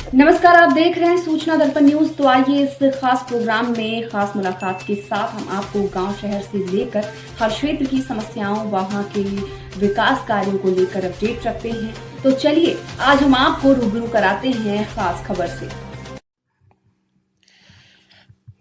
नमस्कार, आप देख रहे हैं सूचना दर्पण न्यूज। तो आइए इस खास प्रोग्राम में खास मुलाकात के साथ हम आपको गांव शहर से लेकर हर क्षेत्र की समस्याओं, वहां के विकास कार्यों को लेकर अपडेट रखते हैं। तो चलिए आज हम आपको रूबरू कराते हैं खास खबर से।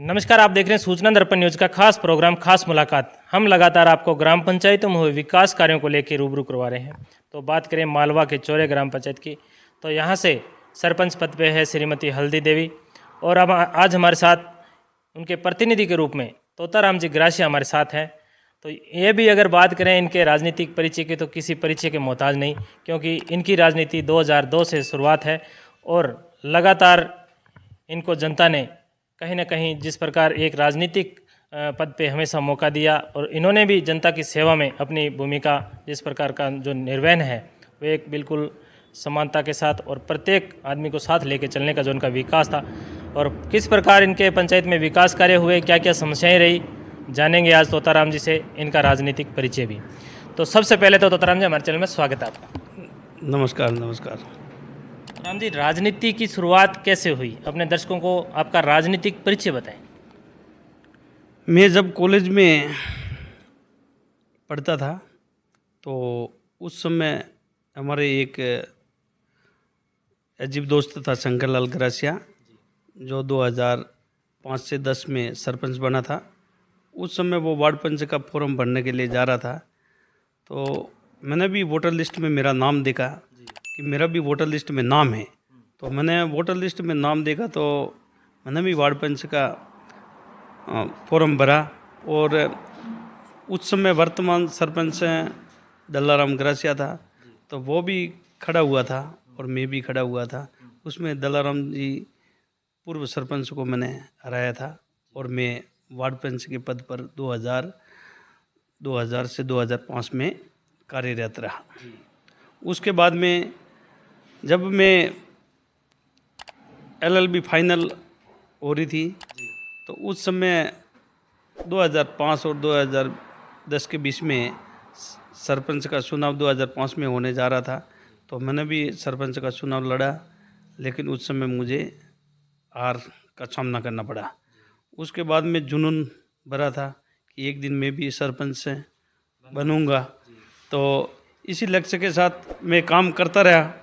नमस्कार, आप देख रहे हैं सूचना दर्पण न्यूज का खास प्रोग्राम खास मुलाकात। हम लगातार आपको ग्राम पंचायतों में हुए विकास कार्यों को लेकर रूबरू करवा रहे हैं। तो बात करें मालवा के चौरे ग्राम पंचायत की, तो यहाँ से सरपंच पद पे है श्रीमती हल्दी देवी, और अब आज हमारे साथ उनके प्रतिनिधि के रूप में तोताराम जी ग्रासिया हमारे साथ हैं। तो ये भी अगर बात करें इनके राजनीतिक परिचय की, तो किसी परिचय के मोहताज नहीं, क्योंकि इनकी राजनीति 2002 से शुरुआत है और लगातार इनको जनता ने कहीं ना कहीं जिस प्रकार एक राजनीतिक पद पे हमेशा मौका दिया, और इन्होंने भी जनता की सेवा में अपनी भूमिका जिस प्रकार का जो निर्वहन है वो एक बिल्कुल समानता के साथ और प्रत्येक आदमी को साथ लेके चलने का जो उनका विकास था, और किस प्रकार इनके पंचायत में विकास कार्य हुए, क्या क्या समस्याएं रही, जानेंगे आज तोताराम जी से इनका राजनीतिक परिचय भी। तो सबसे पहले तो तोताराम जी, हमारे चैनल में स्वागत है आपका। नमस्कार। नमस्कार राम जी, राजनीति की शुरुआत कैसे हुई? अपने दर्शकों को आपका राजनीतिक परिचय बताएं। मैं जब कॉलेज में पढ़ता था तो उस समय हमारे एक अजीब दोस्त था शंकरलाल ग्रासिया, जो 2005 से 10 में सरपंच बना था। उस समय वो वार्ड पंच का फॉर्म भरने के लिए जा रहा था, तो मैंने भी वोटर लिस्ट में मेरा नाम देखा कि मेरा भी वोटर लिस्ट में नाम है। तो मैंने वोटर लिस्ट में नाम देखा तो मैंने भी वार्ड पंच का फॉर्म भरा, और उस समय वर्तमान सरपंच दल्लाराम ग्रासिया था, तो वो भी खड़ा हुआ था और मैं भी खड़ा हुआ था। उसमें दल्लाराम जी पूर्व सरपंच को मैंने हराया था, और मैं वार्ड पंच के पद पर 2000 से 2005 में कार्यरत रहा। उसके बाद में जब मैं LLB फाइनल हो रही थी, तो उस समय 2005 और 2010 के बीच में सरपंच का चुनाव 2005 में होने जा रहा था। तो मैंने भी सरपंच का चुनाव लड़ा, लेकिन उस समय मुझे हार का सामना करना पड़ा। उसके बाद में जुनून भरा था कि एक दिन मैं भी सरपंच बनूंगा। तो इसी लक्ष्य के साथ मैं काम करता रहा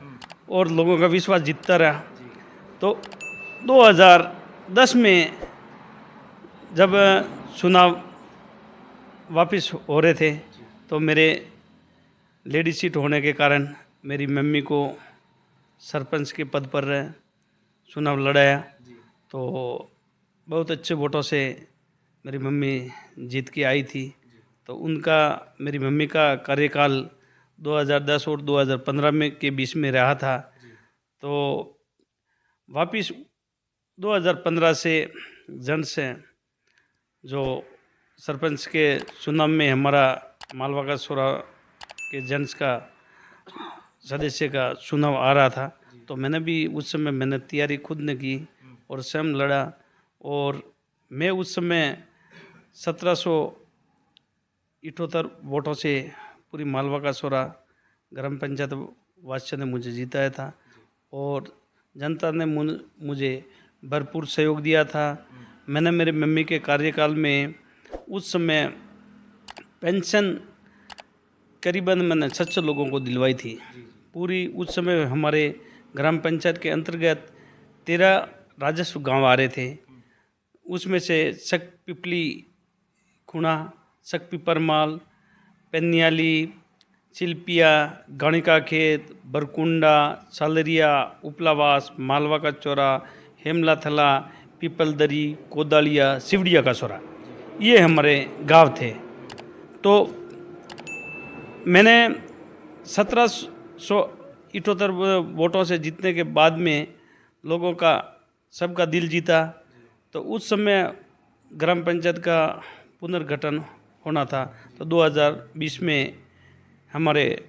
और लोगों का विश्वास जीतता रहा। तो 2010 में जब चुनाव वापस हो रहे थे, तो मेरे लेडी सीट होने के कारण मेरी मम्मी को सरपंच के पद पर चुनाव लड़ाया। तो बहुत अच्छे वोटों से मेरी मम्मी जीत के आई थी। तो उनका, मेरी मम्मी का कार्यकाल 2010 और 2015 में के बीच में रहा था। तो वापिस 2015 से जन से जो सरपंच के चुनाव में हमारा मालवा का सोरा के जन्स का सदस्य का चुनाव आ रहा था, तो मैंने भी उस समय मैंने तैयारी खुद ने की और स्वयं लड़ा। और मैं उस समय 1778 वोटों से पूरी मालवा का सोरा ग्राम पंचायत वासियों ने मुझे जिताया था, और जनता ने मुझे भरपूर सहयोग दिया था। मैंने मेरे मम्मी के कार्यकाल में उस समय पेंशन करीबन मैंने 600 लोगों को दिलवाई थी पूरी। उस समय हमारे ग्राम पंचायत के अंतर्गत 13 राजस्व गांव आ रहे थे। उसमें से शक पिपली खुणा, शक पिपरमाल, पेन्याली, चिल्पिया, गणिका खेत, बरकुंडा, सालरिया, उपलावास, मालवा का चौरा, हेमला थला, पीपलदरी, कोदालिया, सिवड़िया का चौरा, ये हमारे गांव थे। तो मैंने 1778 वोटों से जीतने के बाद में लोगों का सबका दिल जीता। तो उस समय ग्राम पंचायत का पुनर्गठन होना था। तो 2020 में हमारे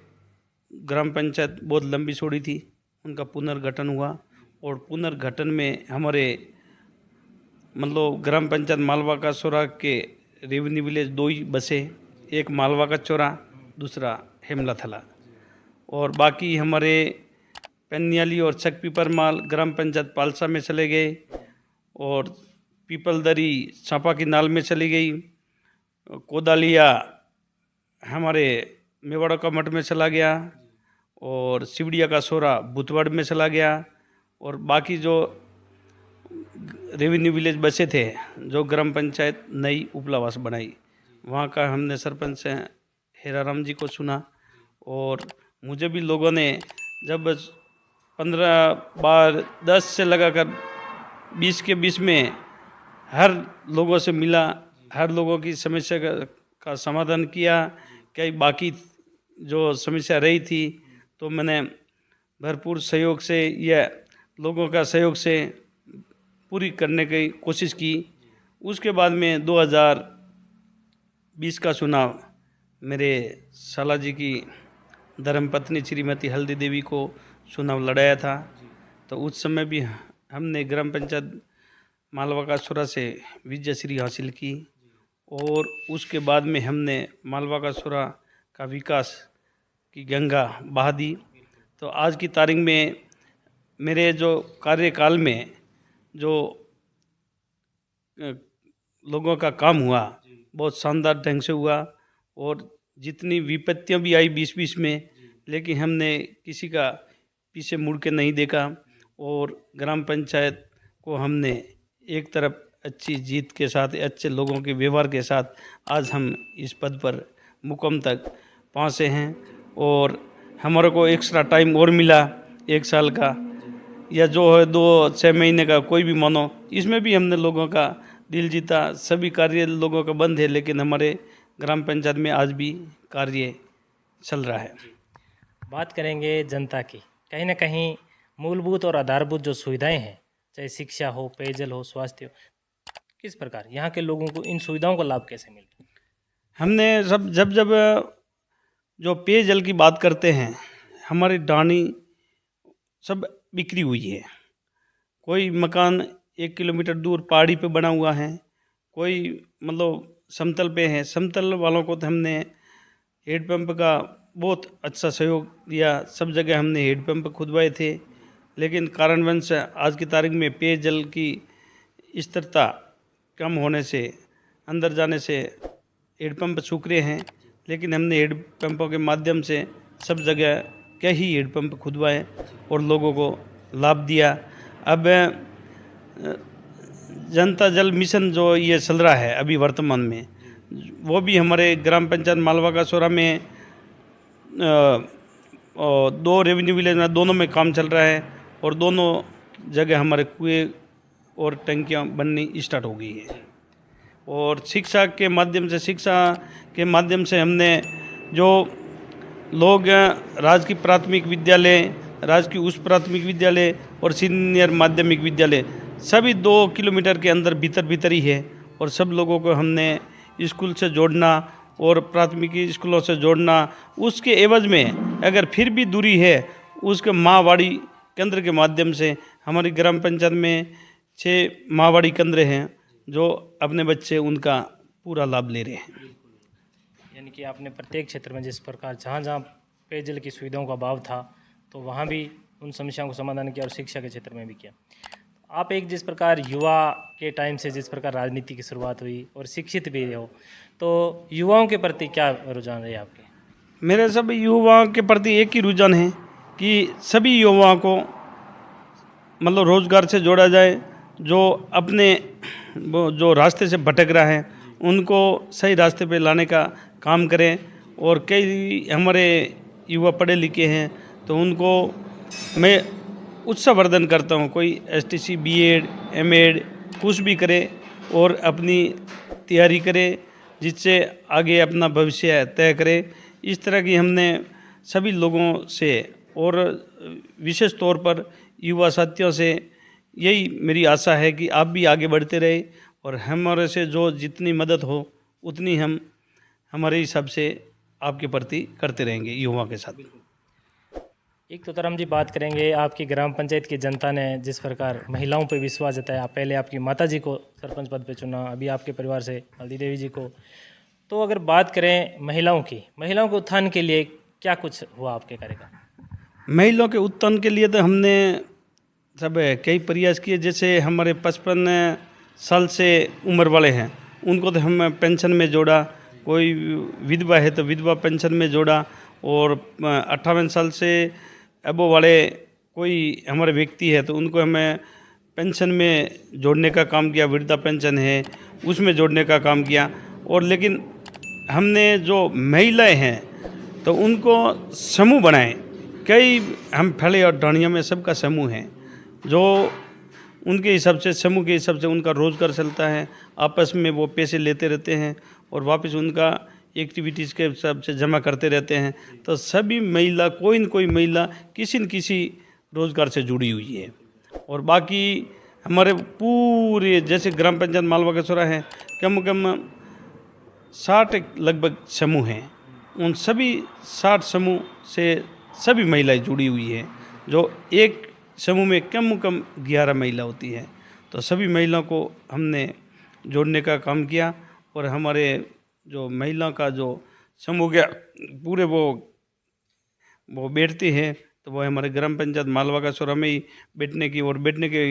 ग्राम पंचायत बहुत लंबी छोड़ी थी, उनका पुनर्गठन हुआ। और पुनर्गठन में हमारे मतलब ग्राम पंचायत मालवा का चौरा के रेवेन्यू विलेज 2 ही बसे, एक मालवा का चौरा, दूसरा हेमला थला। और बाकी हमारे पेन्याली और चक पीपरमाल ग्राम पंचायत पालसा में चले गए, और पीपलदरी चापा की नाल में चली गई, कोदालिया हमारे मेवाड़ा का मठ में चला गया, और सिवड़िया का सोरा बुतवाड़ में चला गया, और बाकी जो रेवेन्यू विलेज बसे थे जो ग्राम पंचायत नई उपलावास बनाई, वहाँ का हमने सरपंच हेराराम जी को चुना। और मुझे भी लोगों ने जब 15 बार 10 से लगाकर 20 के बीच में हर लोगों से मिला, हर लोगों की समस्या का समाधान किया। कई बाकी जो समस्या रही थी तो मैंने भरपूर सहयोग से या लोगों का सहयोग से पूरी करने की कोशिश की। उसके बाद में 2020 का चुनाव मेरे साला जी की धर्मपत्नी श्रीमती हल्दी देवी को चुनाव लड़ाया था, तो उस समय भी हमने ग्राम पंचायत मालवा का सुरा से विजय श्री हासिल की, और उसके बाद में हमने मालवा का सुरा का विकास की गंगा बहा दी। तो आज की तारीख में मेरे जो कार्यकाल में जो लोगों का काम हुआ बहुत शानदार ढंग से हुआ, और जितनी विपत्तियां भी आई 2020 में, लेकिन हमने किसी का पीछे मुड़ के नहीं देखा, और ग्राम पंचायत को हमने एक तरफ अच्छी जीत के साथ, अच्छे लोगों के व्यवहार के साथ आज हम इस पद पर मुकाम तक पहुँचे हैं। और हमारे को एक्स्ट्रा टाइम और मिला 1 साल का, या जो है 2-6 महीने का, कोई भी मानो, इसमें भी हमने लोगों का दिल जीता। सभी कार्य लोगों का बंद है, लेकिन हमारे ग्राम पंचायत में आज भी कार्य चल रहा है। बात करेंगे जनता की। कहीं ना कहीं मूलभूत और आधारभूत जो सुविधाएं हैं, चाहे शिक्षा हो, पेयजल हो, स्वास्थ्य हो, किस प्रकार यहाँ के लोगों को इन सुविधाओं का लाभ कैसे मिल रहा है? हमने जब जो पेयजल की बात करते हैं, हमारी डानी सब बिक्री हुई है। कोई मकान 1 किलोमीटर दूर पहाड़ी पे बना हुआ है, कोई मतलब समतल पे है। समतल वालों को तो हमने हेडपम्प का बहुत अच्छा सहयोग दिया, सब जगह हमने हेडपम्प खुदवाए थे, लेकिन कारणवश आज की तारीख में पेयजल की स्थिरता कम होने से, अंदर जाने से हेडपम्प सूख रहे हैं। लेकिन हमने हेडपम्पों के माध्यम से सब जगह कई हेडपम्प खुदवाए और लोगों को लाभ दिया। अब जनता जल मिशन जो ये चल रहा है अभी वर्तमान में, वो भी हमारे ग्राम पंचायत मालवा का सोरा में 2 रेवेन्यू विलेज में दोनों में काम चल रहा है, और दोनों जगह हमारे कुएं और टंकियां बननी स्टार्ट हो गई है। और शिक्षा के माध्यम से हमने जो लोग राजकीय प्राथमिक विद्यालय, राजकीय उच्च प्राथमिक विद्यालय और सीनियर माध्यमिक विद्यालय सभी 2 किलोमीटर के अंदर भीतर ही है, और सब लोगों को हमने स्कूल से जोड़ना और प्राथमिकी स्कूलों से जोड़ना। उसके एवज में अगर फिर भी दूरी है, उसके माँवाड़ी केंद्र के माध्यम से हमारी ग्राम पंचायत में 6 माँवाड़ी केंद्र हैं जो अपने बच्चे उनका पूरा लाभ ले रहे हैं। यानी कि आपने प्रत्येक क्षेत्र में जिस प्रकार जहाँ जहाँ पेयजल की सुविधाओं का अभाव था, तो वहाँ भी उन समस्याओं को समाधान किया, और शिक्षा के क्षेत्र में भी किया। आप एक जिस प्रकार युवा के टाइम से जिस प्रकार राजनीति की शुरुआत हुई और शिक्षित भी हो, तो युवाओं के प्रति क्या रुझान रहे आपके? मेरे सब युवाओं के प्रति एक ही रुझान है कि सभी युवाओं को मतलब रोज़गार से जोड़ा जाए, जो अपने जो रास्ते से भटक रहा है उनको सही रास्ते पे लाने का काम करें। और कई हमारे युवा पढ़े लिखे हैं, तो उनको मैं उत्साहवर्धन करता हूँ, कोई STC B.Ed M.Ed कुछ भी करे और अपनी तैयारी करे, जिससे आगे अपना भविष्य तय करे। इस तरह की हमने सभी लोगों से और विशेष तौर पर युवा साथियों से यही मेरी आशा है कि आप भी आगे बढ़ते रहे, और हमारे से जो जितनी मदद हो उतनी हम हमारे हिसाब से आपके प्रति करते रहेंगे युवा के साथ। एक तो तरम जी बात करेंगे, आपकी ग्राम पंचायत की जनता ने जिस प्रकार महिलाओं पे विश्वास जताया, पहले आपकी माता जी को सरपंच पद पे चुना, अभी आपके परिवार से हल्दी देवी जी को, तो अगर बात करें महिलाओं के उत्थान के लिए क्या कुछ हुआ आपके कार्यकाल? महिलाओं के उत्थान के लिए तो हमने सब कई प्रयास किए। जैसे हमारे 55 साल से उम्र वाले हैं उनको तो हम पेंशन में जोड़ा, कोई विधवा है तो विधवा पेंशन में जोड़ा, और 58 साल से अबो वाले कोई हमारे व्यक्ति है तो उनको हमें पेंशन में जोड़ने का काम किया, वृद्धा पेंशन है उसमें जोड़ने का काम किया। और लेकिन हमने जो महिलाएं हैं तो उनको समूह बनाए, कई हम फैले और डाणिया में सबका समूह है, जो उनके हिसाब से समूह के हिसाब से उनका रोज़गार चलता है, आपस में वो पैसे लेते रहते हैं और वापस उनका एक्टिविटीज़ के हिसाब से जमा करते रहते हैं। तो सभी महिला, कोई न कोई महिला किसी न किसी रोज़गार से जुड़ी हुई है। और बाकी हमारे पूरे जैसे ग्राम पंचायत मालवा कसौरा है, कम कम 60 लगभग समूह हैं, उन सभी 60 समूह से सभी महिलाएं जुड़ी हुई है, जो एक समूह में कम 11 महिला होती है। तो सभी महिलाओं को हमने जोड़ने का काम किया और हमारे जो महिलाओं का जो समूह गया पूरे वो बैठती है, तो वो हमारे ग्राम पंचायत मालवा कसौरा में ही बैठने के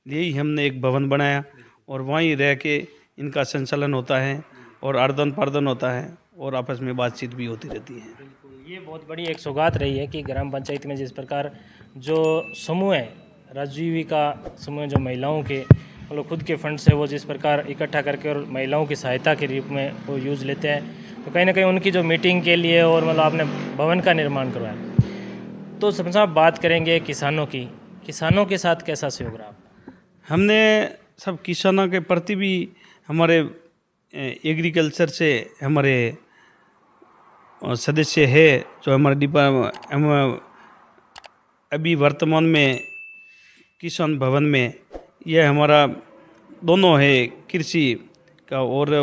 लिए ही हमने एक भवन बनाया और वहीं रह के इनका संचालन होता है और आर्दन पार्दन होता है और आपस में बातचीत भी होती रहती है। ये बहुत बड़ी एक सौगात रही है कि ग्राम पंचायत में जिस प्रकार जो समूह है, राजीविका समूह जो महिलाओं के मतलब खुद के फंड से वो जिस प्रकार इकट्ठा करके और महिलाओं की सहायता के रूप में वो यूज़ लेते हैं, तो कहीं ना कहीं उनकी जो मीटिंग के लिए और मतलब आपने भवन का निर्माण करवाया। तो सबसे आप बात करेंगे किसानों की, किसानों के साथ कैसा सहयोग रहा? हमने सब किसानों के प्रति भी हमारे एग्रीकल्चर से हमारे सदस्य है जो हमारे डिपार्टमेंट, हम अभी वर्तमान में किसान भवन में यह हमारा दोनों है कृषि का और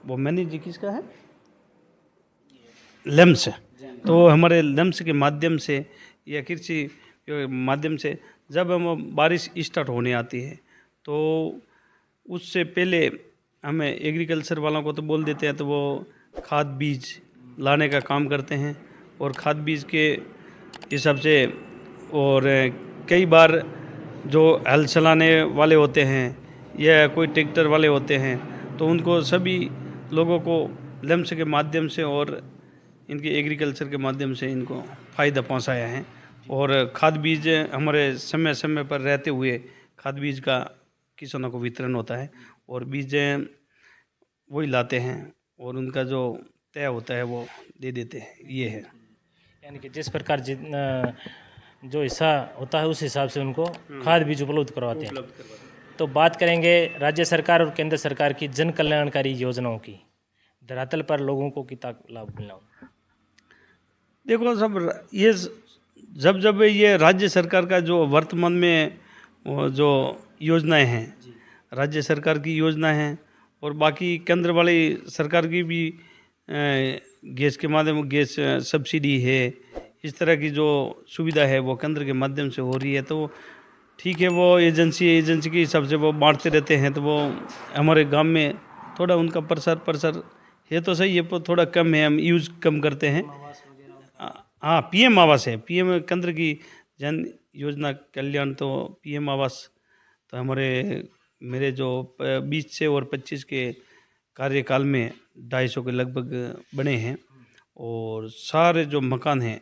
वो मैनेज किसका है, लेम्स। तो हमारे लेम्स के माध्यम से या कृषि के माध्यम से जब हम बारिश स्टार्ट होने आती है तो उससे पहले हमें एग्रीकल्चर वालों को तो बोल देते हैं, तो वो खाद बीज लाने का काम करते हैं और खाद बीज के हिसाब से। और कई बार जो हल चलाने वाले होते हैं या कोई ट्रैक्टर वाले होते हैं तो उनको सभी लोगों को लेम्स के माध्यम से और इनके एग्रीकल्चर के माध्यम से इनको फ़ायदा पहुंचाया है। और खाद बीज हमारे समय समय पर रहते हुए खाद बीज का किसानों को वितरण होता है और बीज वही लाते हैं और उनका जो तय होता है वो दे देते हैं। ये है, यानी कि जिस प्रकार जो हिस्सा होता है उस हिसाब से उनको खाद बीज उपलब्ध करवाते हैं। तो बात करेंगे राज्य सरकार और केंद्र सरकार की जन कल्याणकारी योजनाओं की, धरातल पर लोगों को कितना लाभ मिला? देखो सब ये जब ये राज्य सरकार का जो वर्तमान में जो योजनाएं हैं, राज्य सरकार की योजना है और बाकी केंद्र वाली सरकार की भी गैस के माध्यम गैस सब्सिडी है, इस तरह की जो सुविधा है वो केंद्र के माध्यम से हो रही है। तो ठीक है, वो एजेंसी के हिसाब से वो बांटते रहते हैं, तो वो हमारे गांव में थोड़ा उनका प्रसार है तो सही है, पर थोड़ा कम है, हम यूज़ कम करते हैं। हाँ, पीएम आवास है, पीएम केंद्र की जन योजना कल्याण, तो पीएम आवास तो मेरे जो 20 से और 25 के कार्यकाल में 250 के लगभग बने हैं और सारे जो मकान हैं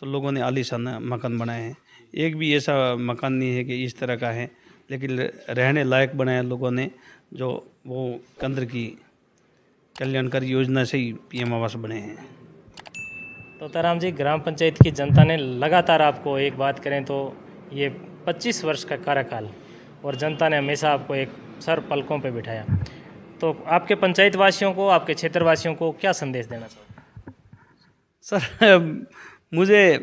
तो लोगों ने आलीशान मकान बनाए हैं। एक भी ऐसा मकान नहीं है कि इस तरह का है, लेकिन रहने लायक बनाया लोगों ने, जो वो केंद्र की कल्याणकारी योजना से ही पीएम आवास बने हैं। तो ताराम जी, ग्राम पंचायत की जनता ने लगातार आपको, एक बात करें तो ये 25 वर्ष का कार्यकाल, और जनता ने हमेशा आपको एक सर पलकों पे बिठाया, तो आपके पंचायत वासियों को, आपके क्षेत्रवासियों को क्या संदेश देना चाहोगे? सर, मुझे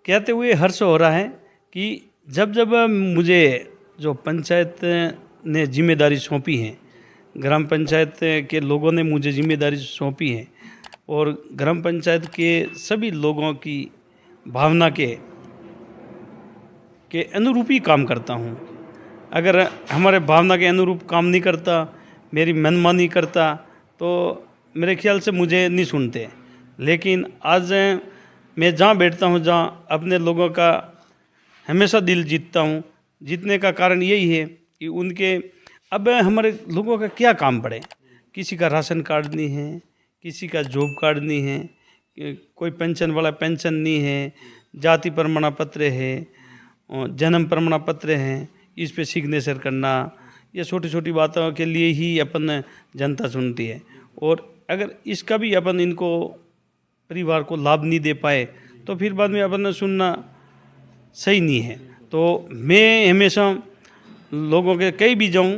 कहते हुए हर्ष हो रहा है कि जब मुझे जो पंचायत ने जिम्मेदारी सौंपी है, ग्राम पंचायत के लोगों ने मुझे जिम्मेदारी सौंपी है और ग्राम पंचायत के सभी लोगों की भावना के अनुरूप ही काम करता हूँ। अगर हमारे भावना के अनुरूप काम नहीं करता, मेरी मनमानी करता, तो मेरे ख्याल से मुझे नहीं सुनते। लेकिन आज मैं जहाँ बैठता हूँ, जहाँ अपने लोगों का हमेशा दिल जीतता हूँ। जीतने का कारण यही है कि उनके अब हमारे लोगों का क्या काम पड़े। किसी का राशन कार्ड नहीं है, किसी का जॉब कार्ड नहीं है, कोई पेंशन वाला पेंशन नहीं है, जाति प्रमाण पत्र है, जन्म प्रमाण पत्र है, इस पे सिग्नेचर करना, ये छोटी छोटी बातों के लिए ही अपन जनता चुनती है। और अगर इसका भी अपन इनको परिवार को लाभ नहीं दे पाए तो फिर बाद में अपन सुनना सही नहीं है। तो मैं हमेशा लोगों के कहीं भी जाऊं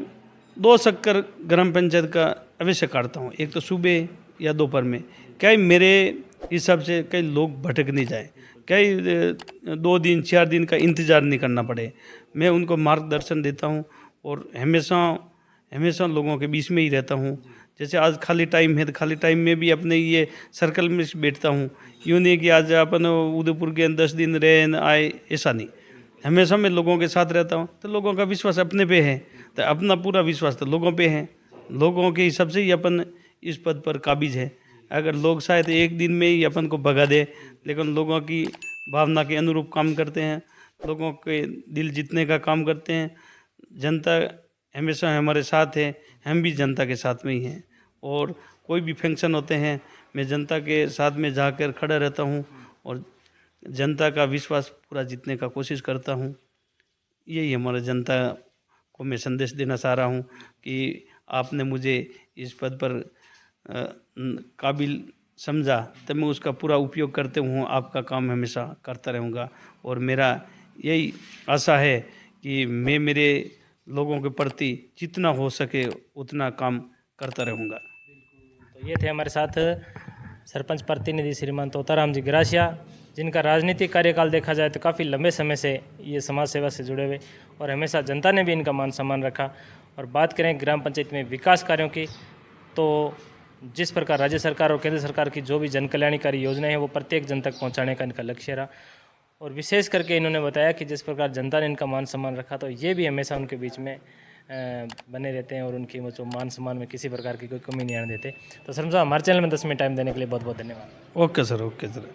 2 चक्कर ग्राम पंचायत का अवश्य काटता हूं, एक तो सुबह या दोपहर में, कहीं मेरे हिसाब से कई लोग भटक नहीं जाए, कई 2 दिन 4 दिन का इंतज़ार नहीं करना पड़े। मैं उनको मार्गदर्शन देता हूं और हमेशा लोगों के बीच में ही रहता हूं। जैसे आज खाली टाइम है तो खाली टाइम में भी अपने ये सर्कल में बैठता हूँ। यूँ नहीं कि आज अपन उदयपुर के 10 दिन रहे न आए, ऐसा नहीं। हमेशा मैं लोगों के साथ रहता हूँ। तो लोगों का विश्वास अपने पे है, तो अपना पूरा विश्वास तो लोगों पे है। लोगों के हिसाब से ही अपन इस पद पर काबिज है। अगर लोग शायद एक दिन में ही अपन को भगा दे, लेकिन लोगों की भावना के अनुरूप काम करते हैं, लोगों के दिल जीतने का काम करते हैं। जनता हमेशा हमारे साथ है, हम भी जनता के साथ में ही हैं। और कोई भी फंक्शन होते हैं, मैं जनता के साथ में जाकर खड़ा रहता हूँ और जनता का विश्वास पूरा जीतने का कोशिश करता हूँ। यही हमारे जनता को मैं संदेश देना चाह रहा हूँ कि आपने मुझे इस पद पर काबिल समझा तो मैं उसका पूरा उपयोग करते हूँ, आपका काम हमेशा करता रहूँगा। और मेरा यही आशा है कि मैं मेरे लोगों के प्रति जितना हो सके उतना काम करता रहूँगा। तो ये थे हमारे साथ सरपंच प्रतिनिधि श्रीमान तोताराम जी गिरासिया, जिनका राजनीतिक कार्यकाल देखा जाए तो काफ़ी लंबे समय से ये समाज सेवा से जुड़े हुए और हमेशा जनता ने भी इनका मान सम्मान रखा। और बात करें ग्राम पंचायत में विकास कार्यों की, तो जिस प्रकार राज्य सरकार और केंद्र सरकार की जो भी जन कल्याणकारी योजनाएं हैं वो प्रत्येक जन तक पहुंचाने का इनका लक्ष्य रहा। और विशेष करके इन्होंने बताया कि जिस प्रकार जनता ने इनका मान सम्मान रखा तो ये भी हमेशा उनके बीच में बने रहते हैं और उनकी वो जो मान सम्मान में किसी प्रकार की कोई कमी नहीं आने देते। तो सर साहब, हमारे चैनल में 10 मिनट टाइम देने के लिए बहुत बहुत धन्यवाद। Okay sir, okay sir.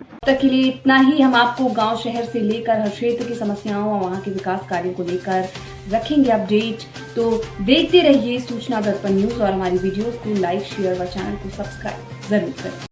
अब तक के लिए इतना ही। हम आपको गांव शहर से लेकर हर क्षेत्र की समस्याओं और वहां के विकास कार्यों को लेकर रखेंगे अपडेट। तो देखते रहिए सूचना दर्पण न्यूज और हमारी वीडियोस को लाइक, शेयर व चैनल को सब्सक्राइब जरूर करें।